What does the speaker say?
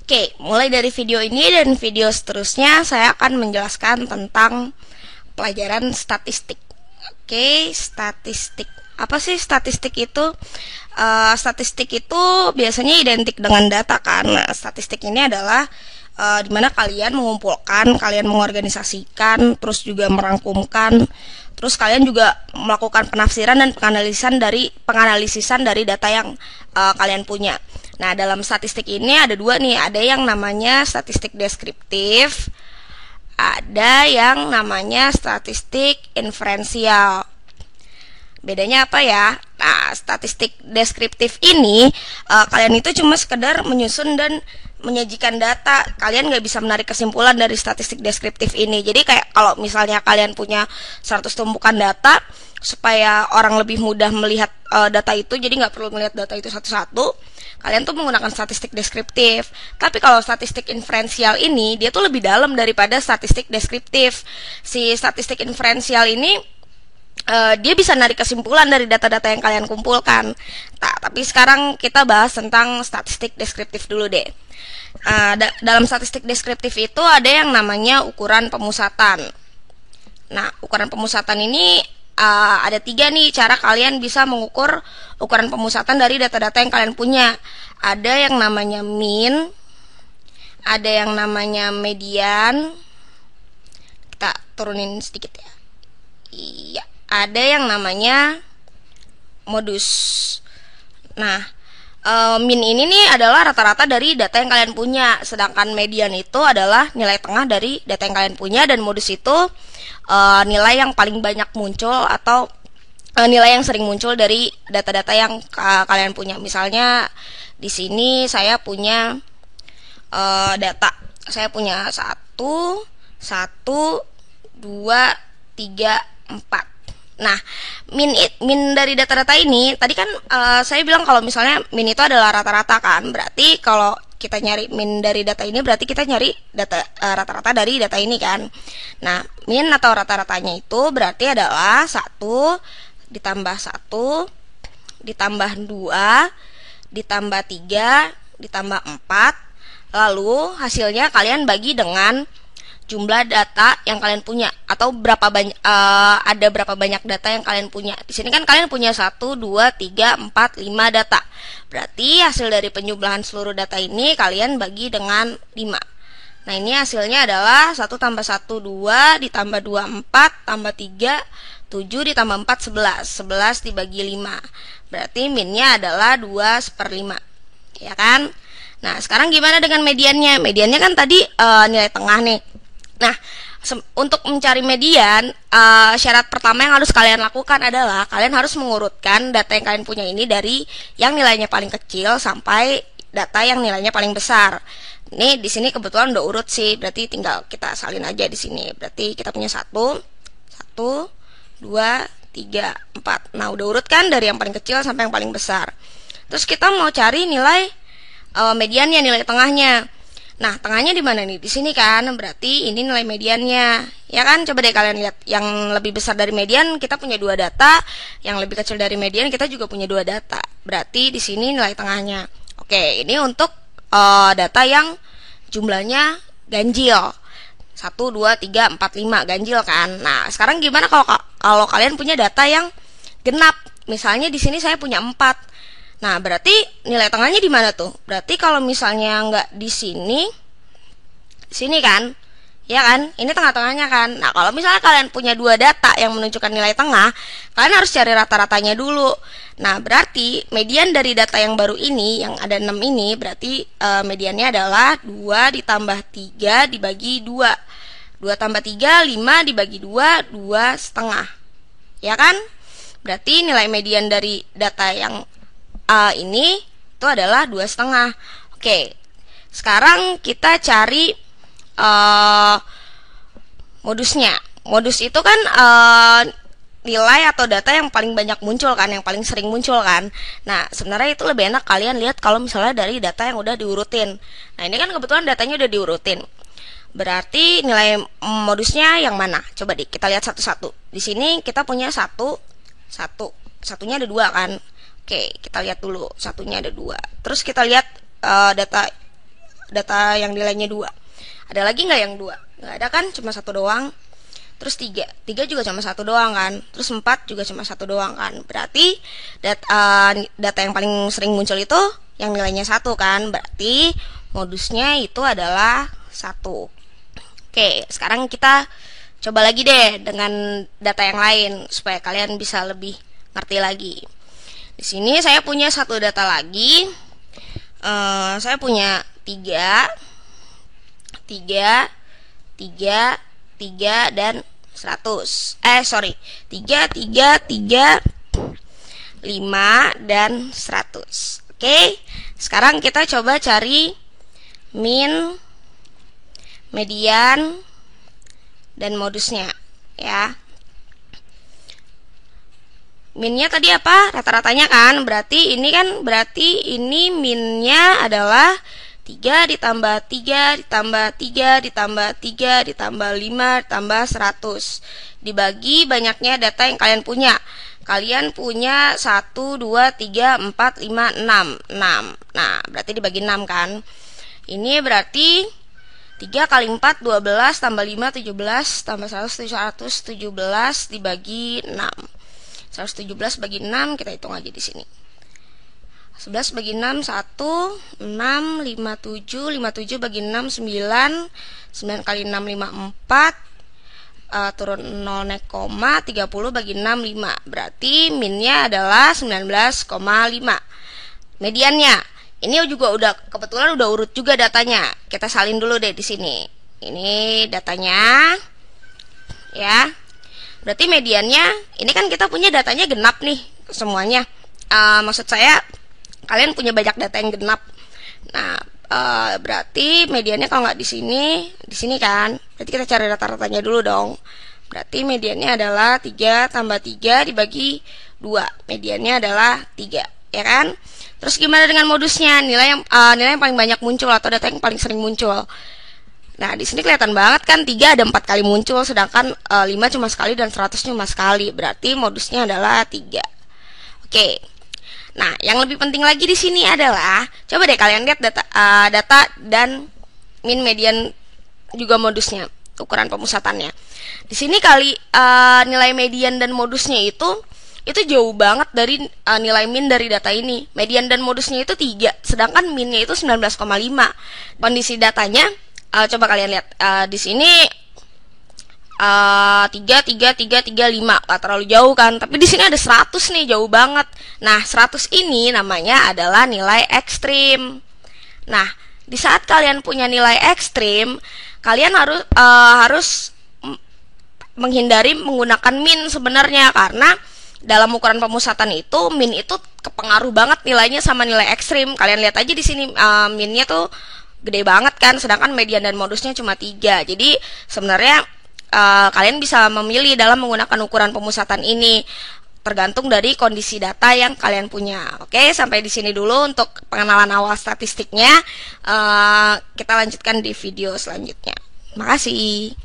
Oke, mulai dari video ini dan video seterusnya saya akan menjelaskan tentang pelajaran statistik. Oke, statistik. Apa sih statistik itu? Statistik itu biasanya identik dengan data kan. Nah, statistik ini adalah dimana kalian mengumpulkan, kalian mengorganisasikan, terus juga merangkumkan, terus kalian juga melakukan penafsiran dan penganalisisan dari data yang kalian punya. Nah, dalam statistik ini ada dua nih, ada yang namanya statistik deskriptif, ada yang namanya statistik inferensial. Bedanya apa ya? Nah, statistik deskriptif ini kalian itu cuma sekedar menyusun dan menyajikan data. Kalian nggak bisa menarik kesimpulan dari statistik deskriptif ini. Jadi kayak kalau misalnya kalian punya 100 tumpukan data, supaya orang lebih mudah melihat data itu, jadi nggak perlu melihat data itu satu-satu, kalian tuh menggunakan statistik deskriptif. Tapi kalau statistik inferensial ini, dia tuh lebih dalam daripada statistik deskriptif. Si statistik inferensial ini dia bisa narik kesimpulan dari data-data yang kalian kumpulkan. Nah, tapi sekarang kita bahas tentang statistik deskriptif dulu deh. Dalam statistik deskriptif itu ada yang namanya ukuran pemusatan. Nah, ukuran pemusatan ini ada 3 nih cara kalian bisa mengukur ukuran pemusatan dari data-data yang kalian punya. Ada yang namanya mean, ada yang namanya median. Kita turunin sedikit ya. Iya, ada yang namanya modus. Nah, mean ini nih adalah rata-rata dari data yang kalian punya, sedangkan median itu adalah nilai tengah dari data yang kalian punya, dan modus itu nilai yang paling banyak muncul atau nilai yang sering muncul dari data-data yang kalian punya. Misalnya di sini saya punya data, saya punya 1, 2, 3, 4. Nah, min dari data-data ini, tadi kan saya bilang kalau misalnya min itu adalah rata-rata kan. Berarti kalau kita nyari min dari data ini, berarti kita nyari data rata-rata dari data ini kan. Nah, min atau rata-ratanya itu berarti adalah 1 ditambah 1 ditambah 2 ditambah 3 ditambah 4. Lalu hasilnya kalian bagi dengan jumlah data yang kalian punya, atau ada berapa banyak data yang kalian punya. Di sini kan kalian punya 1, 2, 3, 4, 5 data. Berarti hasil dari penjumlahan seluruh data ini kalian bagi dengan 5. Nah, ini hasilnya adalah 1 tambah 1, 2, ditambah 2, 4, tambah 3, 7, ditambah 4, 11. 11 dibagi 5. Berarti minnya adalah 2/5. Ya kan? Nah, sekarang gimana dengan mediannya? Mediannya kan tadi nilai tengah nih. Nah, untuk mencari median, syarat pertama yang harus kalian lakukan adalah kalian harus mengurutkan data yang kalian punya ini dari yang nilainya paling kecil sampai data yang nilainya paling besar. Ini di sini kebetulan udah urut sih, berarti tinggal kita salin aja di sini. Berarti kita punya 1, 2, 3, 4. Nah, udah urut kan dari yang paling kecil sampai yang paling besar. Terus kita mau cari nilai mediannya, nilai tengahnya. Nah, tengahnya di mana nih? Di sini kan, berarti ini nilai mediannya. Ya kan, coba deh kalian lihat. Yang lebih besar dari median, kita punya 2 data. Yang lebih kecil dari median, kita juga punya 2 data. Berarti di sini nilai tengahnya. Oke, ini untuk data yang jumlahnya ganjil. 1, 2, 3, 4, 5, ganjil kan. Nah, sekarang gimana kalau kalian punya data yang genap? Misalnya di sini saya punya 4. Nah, berarti nilai tengahnya di mana tuh? Berarti kalau misalnya nggak di sini kan? Ya kan? Ini tengah-tengahnya kan? Nah, kalau misalnya kalian punya 2 data yang menunjukkan nilai tengah, kalian harus cari rata-ratanya dulu. Nah, berarti median dari data yang baru ini, yang ada 6 ini, berarti mediannya adalah 2 ditambah 3 dibagi 2. 2 tambah 3, 5 dibagi 2, 2,5. Ya kan? Berarti nilai median dari data yang ini itu adalah 2,5. Oke, sekarang kita cari modusnya. Modus itu kan nilai atau data yang paling banyak muncul kan, yang paling sering muncul kan. Nah, sebenarnya itu lebih enak kalian lihat kalau misalnya dari data yang udah diurutin. Nah, ini kan kebetulan datanya udah diurutin. Berarti nilai modusnya yang mana? Coba deh kita lihat satu-satu. Di sini kita punya satunya ada 2 kan. Oke, kita lihat dulu. Satunya ada 2. Terus kita lihat data data yang nilainya 2. Ada lagi nggak yang 2? Nggak ada kan, cuma 1 doang. Terus 3 juga cuma 1 doang kan. Terus 4 juga cuma 1 doang kan. Berarti data yang paling sering muncul itu yang nilainya 1 kan. Berarti modusnya itu adalah 1. Oke, sekarang kita coba lagi deh dengan data yang lain supaya kalian bisa lebih ngerti lagi. Di sini saya punya satu data lagi. Saya punya 3, 3, dan 100. 3, 5, dan 100. Oke, sekarang kita coba cari min, median, dan modusnya ya. Minnya tadi apa? Rata-ratanya kan. Berarti ini minnya adalah 3 ditambah 3 ditambah 3 ditambah 3 ditambah 5 ditambah 100 dibagi banyaknya data yang kalian punya. Kalian punya 1, 2, 3, 4, 5, 6. Nah, berarti dibagi 6 kan. Ini berarti 3 kali 4 12 tambah 5 17 tambah 100 dibagi 6. 117 bagi 6 kita hitung aja di sini. 11 bagi 6 1 6 57 bagi 6 9 9 kali 6 54 turun 0 naik koma 30 bagi 6 5. Berarti minnya adalah 19,5. Mediannya ini juga kebetulan udah urut juga datanya. Kita salin dulu deh di sini. Ini datanya ya. Berarti mediannya, ini kan kita punya datanya genap nih semuanya. Maksud saya kalian punya banyak data yang genap. Nah, berarti mediannya kalau nggak di sini kan. Berarti kita cari rata-ratanya dulu dong. Berarti mediannya adalah 3 tambah 3 dibagi 2. Mediannya adalah 3, ya kan? Terus gimana dengan modusnya? Nilai yang paling banyak muncul atau data yang paling sering muncul. Nah, di sini kelihatan banget kan 3 ada 4 kali muncul, sedangkan 5 cuma sekali dan 100 cuma sekali. Berarti modusnya adalah 3. Oke. Nah, yang lebih penting lagi di sini adalah coba deh kalian lihat data dan min, median juga modusnya, ukuran pemusatannya. Di sini nilai median dan modusnya itu jauh banget dari nilai min dari data ini. Median dan modusnya itu 3, sedangkan minnya itu 19,5. Kondisi datanya coba kalian lihat di sini 3 5 gak terlalu jauh kan, tapi di sini ada 100 nih, jauh banget. Nah, 100 ini namanya adalah nilai ekstrim. Nah, di saat kalian punya nilai ekstrim, kalian harus menghindari menggunakan min sebenarnya, karena dalam ukuran pemusatan itu min itu kepengaruh banget nilainya sama nilai ekstrim. Kalian lihat aja di sini minnya tuh gede banget kan, sedangkan median dan modusnya cuma 3. Jadi sebenarnya kalian bisa memilih dalam menggunakan ukuran pemusatan ini, tergantung dari kondisi data yang kalian punya. Oke, sampai di sini dulu untuk pengenalan awal statistiknya. Kita lanjutkan di video selanjutnya. Makasih.